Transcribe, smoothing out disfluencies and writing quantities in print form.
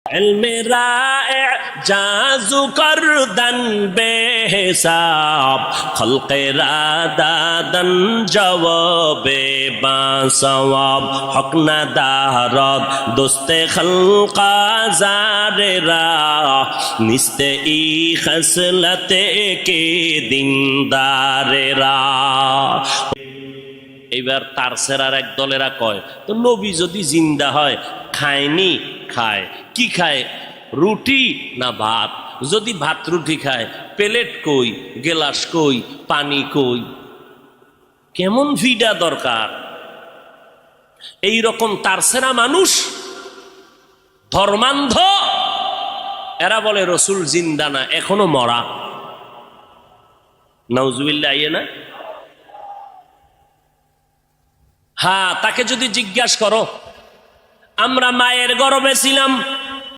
इल्मे राए जाजू करदन बेहिसाब खल्क़े रादादन जवाबे बासवाब हक न दारद दोस्ते खल्क़ा ज़ारे रा निस्ते ई खसलते के दिनदारे रा। এইবার তার সেরার এক দলেরা কয় তো নবী যদি জিন্দা হয় খায়নি খায় কি খায় রুটি না ভাত যদি ভাত রুটি খায় প্লেট কই গেলাস কই পানি কই কেমন ভিডা দরকার এই রকম তার সেরা মানুষ ধর্মান্ধ এরা বলে রসুল জিন্দা না এখনো মরা নাউজুবিল্লাহ আইয়ে না। হ্যাঁ তাকে যদি জিজ্ঞাসা করো আমরা মায়ের গর্ভে ছিলাম